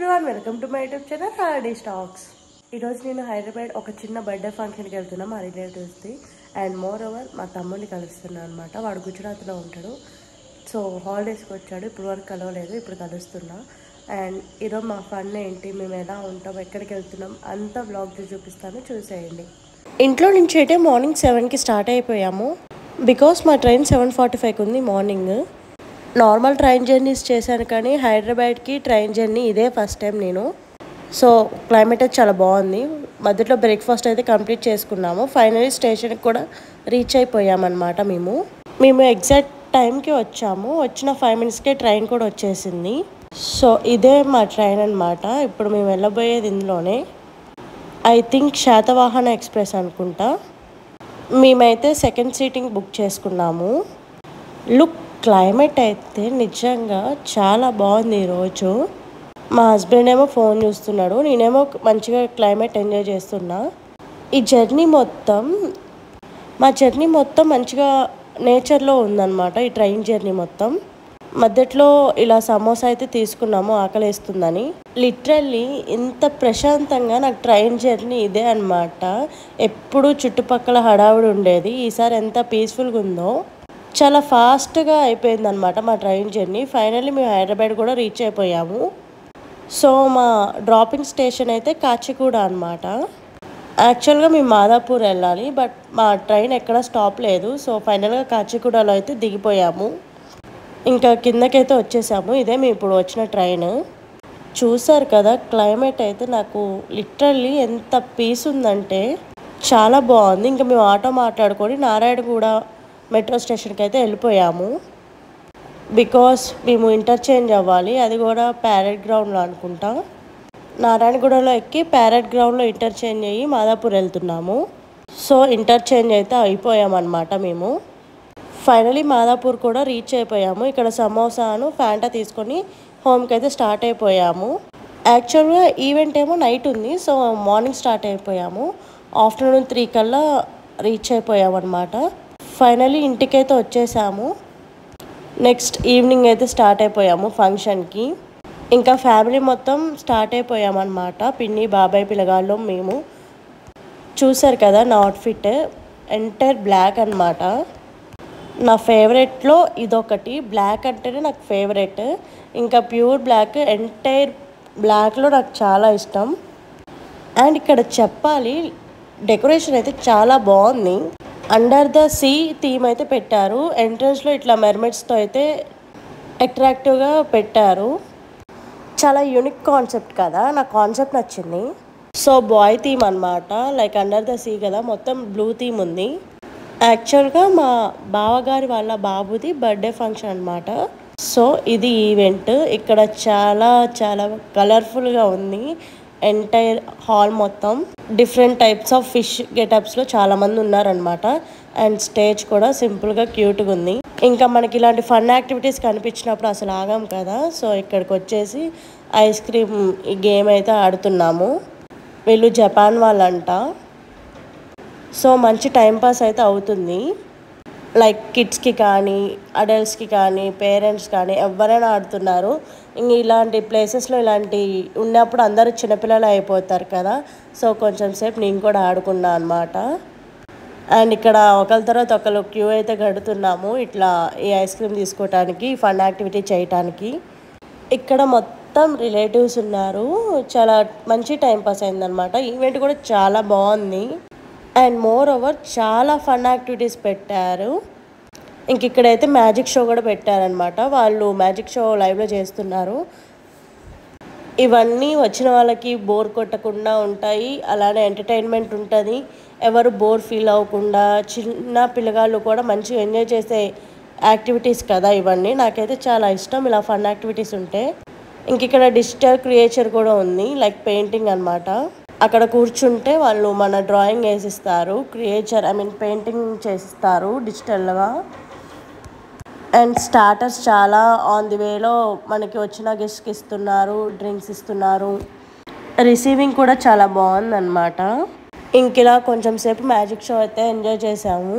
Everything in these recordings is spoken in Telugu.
Everyone, welcome to my YouTube channel Hardy Stocks. ఈరోజు నేను హైదరాబాద్ ఒక చిన్న బర్త్డే ఫంక్షన్కి వెళ్తున్నా మా రిలేటివ్స్ది. అండ్ మోర్ ఓవర్ మా తమ్ముడిని కలుస్తున్నాను అనమాట. వాడు గుజరాత్లో ఉంటాడు. సో హాలిడేస్కి వచ్చాడు, ఇప్పుడు వరకు కలవలేదు, ఇప్పుడు కలుస్తున్నా. అండ్ ఈరోజు మా ఫన్ ఏంటి, మేము ఎలా ఉంటాం, ఎక్కడికి వెళ్తున్నాం అంతా బ్లాగ్ చూపిస్తాను, చూసేయండి. ఇంట్లో నుంచి అయితే మార్నింగ్ 7కి స్టార్ట్ అయిపోయాము. బికాస్ మా ట్రైన్ 7:45కి ఉంది మార్నింగ్. నార్మల్ ట్రైన్ జర్నీస్ చేశాను, కానీ హైదరాబాద్కి ట్రైన్ జర్నీ ఇదే ఫస్ట్ టైం నేను. సో క్లైమేట్ అయితే చాలా బాగుంది. మధ్యలో బ్రేక్ఫాస్ట్ అయితే కంప్లీట్ చేసుకున్నాము. ఫైనలీ స్టేషన్కి కూడా రీచ్ అయిపోయామన్నమాట. మేము ఎగ్జాక్ట్ టైంకి వచ్చాము. వచ్చిన 5 మినిట్స్కే ట్రైన్ కూడా వచ్చేసింది. సో ఇదే మా ట్రైన్ అనమాట. ఇప్పుడు మేము వెళ్ళబోయేది ఇందులోనే. ఐ థింక్ శాతవాహన ఎక్స్ప్రెస్ అనుకుంటా. మేమైతే సెకండ్ సీటింగ్ బుక్ చేసుకున్నాము. క్లైమేట్ అయితే నిజంగా చాలా బాగుంది ఈరోజు. మా హస్బెండ్ ఏమో ఫోన్ చూస్తున్నాడు, నేనేమో మంచిగా క్లైమేట్ ఎంజాయ్ చేస్తున్నా. మా జర్నీ మొత్తం మంచిగా నేచర్లో ఉందన్నమాట. ఈ ట్రైన్ జర్నీ మొత్తం మధ్యలో ఇలా సమోసా అయితే తీసుకున్నాము, ఆకలేస్తుందని. లిటరల్లీ ఇంత ప్రశాంతంగా నాకు ట్రైన్ జర్నీ ఇదే అనమాట. ఎప్పుడు చుట్టుపక్కల హడావుడి ఉండేది, ఈసారి ఎంత పీస్ఫుల్గా ఉందో. చాలా ఫాస్ట్గా అయిపోయింది అనమాట మా ట్రైన్ జర్నీ. ఫైనల్లీ మేము హైదరాబాద్ కూడా రీచ్ అయిపోయాము. సో మా డ్రాపింగ్ స్టేషన్ అయితే కాచిగూడ అనమాట. యాక్చువల్గా మేము మాదాపూర్ వెళ్ళాలి, బట్ మా ట్రైన్ ఎక్కడ స్టాప్ లేదు. సో ఫైనల్గా కాచిగూడలో అయితే దిగిపోయాము. ఇంకా కిందకైతే వచ్చేసాము. ఇదే మేము ఇప్పుడు వచ్చిన ట్రైన్. చూసారు కదా, క్లైమేట్ అయితే నాకు లిటరల్లీ ఎంత పీస్ ఉందంటే చాలా బాగుంది. ఇంకా మేము ఆటో మాట్లాడుకొని నారాయణగూడ మెట్రో స్టేషన్కి అయితే వెళ్ళిపోయాము. బికాస్ మేము ఇంటర్చేంజ్ అవ్వాలి, అది కూడా ప్యారెడ్ గ్రౌండ్లో అనుకుంటా. నారాయణగూడలో ఎక్కి ప్యారెడ్ గ్రౌండ్లో ఇంటర్చేంజ్ అయ్యి మాదాపూర్ వెళ్తున్నాము. సో ఇంటర్చేంజ్ అయితే అయిపోయామన్నమాట మేము. ఫైనలీ మాదాపూర్ కూడా రీచ్ అయిపోయాము. ఇక్కడ సమోసాను ఫ్యాంటా తీసుకొని హోమ్కి అయితే స్టార్ట్ అయిపోయాము. యాక్చువల్గా ఈవెంట్ ఏమో నైట్ ఉంది, సో మార్నింగ్ స్టార్ట్ అయిపోయాము. ఆఫ్టర్నూన్ 3 కల్లా రీచ్ అయిపోయాము అనమాట. ఫైనలీ ఇంటికైతే వచ్చేసాము. నెక్స్ట్ ఈవినింగ్ అయితే స్టార్ట్ అయిపోయాము ఫంక్షన్కి. ఇంకా ఫ్యామిలీ మొత్తం స్టార్ట్ అయిపోయామన్నమాట. పిన్ని, బాబాయ్, పిల్లగాళ్ళు, మేము. చూసారు కదా నా అవుట్ఫిట్, ఎంటైర్ బ్లాక్ అనమాట. నా ఫేవరెట్లో ఇదొకటి. బ్లాక్ అంటేనే నాకు ఫేవరెట్. ఇంకా ప్యూర్ బ్లాక్, ఎంటైర్ బ్లాక్లో నాకు చాలా ఇష్టం. అండ్ ఇక్కడ చెప్పాలి, డెకరేషన్ అయితే చాలా బాగుంది. అండర్ ద సీ థీమ్ అయితే పెట్టారు. ఎంట్రన్స్లో ఇట్లా మెర్మైడ్స్తో అయితే అట్రాక్టివ్గా పెట్టారు. చాలా యూనిక్ కాన్సెప్ట్ కదా, నాకు కాన్సెప్ట్ నచ్చింది. సో బాయ్ థీమ్ అనమాట, లైక్ అండర్ ద సీ కదా, మొత్తం బ్లూ థీమ్ ఉంది. యాక్చువల్గా మా బావగారి వాళ్ళ బాబుది బర్త్డే ఫంక్షన్ అనమాట. సో ఇది ఈవెంట్. ఇక్కడ చాలా చాలా కలర్ఫుల్గా ఉంది. ఎంటైర్ హాల్ మొత్తం డిఫరెంట్ టైప్స్ ఆఫ్ ఫిష్ గెటప్స్లో చాలామంది ఉన్నారనమాట. అండ్ స్టేజ్ కూడా సింపుల్గా క్యూట్గా ఉంది. ఇంకా మనకి ఇలాంటి ఫన్ యాక్టివిటీస్ కనిపించినప్పుడు అసలు ఆగాం కదా. సో ఇక్కడికి వచ్చేసి ఐస్ క్రీమ్ ఈ గేమ్ అయితే ఆడుతున్నాము. వీళ్ళు జపాన్ వాళ్ళంట. సో మంచి టైంపాస్ అయితే అవుతుంది. లైక్ కిడ్స్కి కానీ, అడల్ట్స్కి కానీ, పేరెంట్స్ కానీ ఎవరైనా ఆడుతున్నారు. ఇంక ఇలాంటి ప్లేసెస్లో ఇలాంటి ఉన్నప్పుడు అందరూ చిన్నపిల్లలు అయిపోతారు కదా. సో కొంచెం సేపు నేను కూడా ఆడుకున్నా అనమాట. అండ్ ఇక్కడ ఒకరి తర్వాత ఒకరు క్యూ అయితే కడుతున్నాము, ఇట్లా ఈ ఐస్ క్రీమ్ తీసుకోవటానికి, ఫన్ యాక్టివిటీ చేయటానికి. ఇక్కడ మొత్తం రిలేటివ్స్ ఉన్నారు. చాలా మంచి టైంపాస్ అయిందనమాట. ఈవెంట్ కూడా చాలా బాగుంది. అండ్ మోర్ ఓవర్ చాలా ఫన్ యాక్టివిటీస్ పెట్టారు. ఇంక ఇక్కడైతే మ్యాజిక్ షో కూడా పెట్టారనమాట. వాళ్ళు మ్యాజిక్ షో లైవ్లో చేస్తున్నారు. ఇవన్నీ వచ్చిన వాళ్ళకి బోర్ కొట్టకుండా ఉంటాయి, అలానే ఎంటర్టైన్మెంట్ ఉంటుంది. ఎవరు బోర్ ఫీల్ అవ్వకుండా, చిన్న పిల్లగాళ్ళు కూడా మంచిగా ఎంజాయ్ చేసే యాక్టివిటీస్ కదా ఇవన్నీ. నాకైతే చాలా ఇష్టం ఇలా ఫన్ యాక్టివిటీస్ ఉంటే. ఇంక ఇక్కడ డిజిటల్ క్రియేచర్ కూడా ఉంది, లైక్ పెయింటింగ్ అనమాట. అక్కడ కూర్చుంటే వాళ్ళు మన డ్రాయింగ్ వేసిస్తారు, పెయింటింగ్ చేసిస్తారు డిజిటల్గా. అండ్ స్టార్టర్స్ చాలా ఆన్ ది వేలో మనకి వచ్చిన గెస్ట్కి ఇస్తున్నారు, డ్రింక్స్ ఇస్తున్నారు. రిసీవింగ్ కూడా చాలా బాగుందన్నమాట. ఇంక ఇలా కొంచెం సేపు మ్యాజిక్ షో అయితే ఎంజాయ్ చేసాము.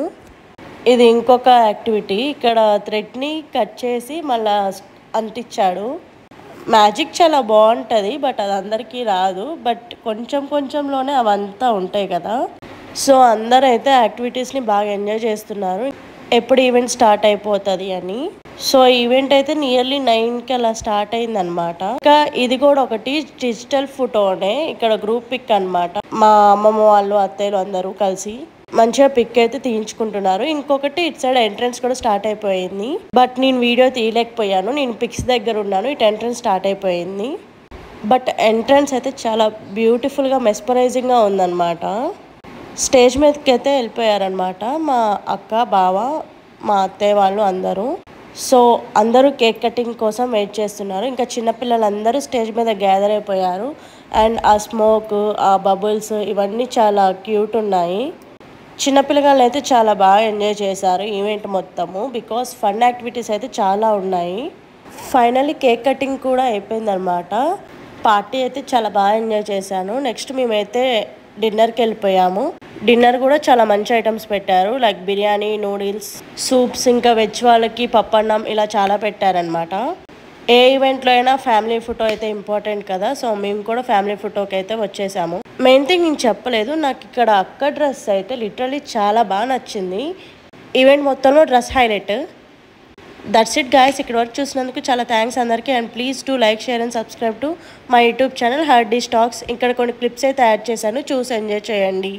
ఇది ఇంకొక యాక్టివిటీ. ఇక్కడ థ్రెడ్ని కట్ చేసి మళ్ళీ అంటించాడు. మ్యాజిక్ చాలా బాగుంటుంది, బట్ అది అందరికీ రాదు. బట్ కొంచెం కొంచెంలోనే అవంతా ఉంటాయి కదా. సో అందరూ అయితే యాక్టివిటీస్ని బాగా ఎంజాయ్ చేస్తున్నారు, ఎప్పుడు ఈవెంట్ స్టార్ట్ అయిపోతుంది అని. సో ఈవెంట్ అయితే నియర్లీ 9కి అలా స్టార్ట్ అయిందనమాట. ఇంకా ఇది కూడా ఒకటి డిజిటల్ ఫోటోనే, ఇక్కడ గ్రూప్ పిక్ అనమాట. మా అమ్మమ్మ వాళ్ళు అత్తయ్యలు అందరూ కలిసి మంచిగా పిక్ అయితే తీయించుకుంటున్నారు. ఇంకొకటి ఇటు సైడ్ ఎంట్రన్స్ కూడా స్టార్ట్ అయిపోయింది, బట్ నేను వీడియో తీయలేకపోయాను, నేను పిక్స్ దగ్గర ఉన్నాను. ఇటు ఎంట్రన్స్ స్టార్ట్ అయిపోయింది, బట్ ఎంట్రన్స్ అయితే చాలా బ్యూటిఫుల్గా మెస్పరైజింగ్గా ఉందన్నమాట. స్టేజ్ మీదకి అయితే వెళ్ళిపోయారనమాట మా అక్క, బావ, మా అత్తయ్య వాళ్ళు అందరూ. సో అందరూ కేక్ కటింగ్ కోసం వెయిట్ చేస్తున్నారు. ఇంకా చిన్నపిల్లలందరూ స్టేజ్ మీద గ్యాదర్ అయిపోయారు. అండ్ ఆ స్మోక్, ఆ బబుల్స్ ఇవన్నీ చాలా క్యూట్ ఉన్నాయి. చిన్నపిల్లగాళ్ళు అయితే చాలా బాగా ఎంజాయ్ చేశారు ఈవెంట్ మొత్తము, బికాస్ ఫన్ యాక్టివిటీస్ అయితే చాలా ఉన్నాయి. ఫైనల్లీ కేక్ కటింగ్ కూడా అయిపోయిందనమాట. పార్టీ అయితే చాలా బాగా ఎంజాయ్ చేశాను. నెక్స్ట్ మేమైతే డిన్నర్కి వెళ్ళిపోయాము. డిన్నర్ కూడా చాలా మంచి ఐటమ్స్ పెట్టారు, లైక్ బిర్యానీ, నూడిల్స్, సూప్స్, ఇంకా వెజ్ వాళ్ళకి పప్పన్నం, ఇలా చాలా పెట్టారనమాట. ఏ ఈవెంట్లో అయినా ఫ్యామిలీ ఫోటో అయితే ఇంపార్టెంట్ కదా. సో మేము కూడా ఫ్యామిలీ ఫోటోకి అయితే వచ్చేసాము. మెయిన్ థింగ్ నేను చెప్పలేదు, నాకు ఇక్కడ అక్క డ్రెస్ అయితే లిటరలీ చాలా బాగా నచ్చింది. ఈవెంట్ మొత్తంలో dress highlight. That's it guys. ఇక్కడ వరకు చూసినందుకు చాలా థ్యాంక్స్ అందరికీ. And please to like, share and subscribe to my YouTube channel Hardy Stocks. ఇక్కడ కొన్ని క్లిప్స్ అయితే యాడ్ చేశాను, చూసి ఎంజాయ్ చేయండి.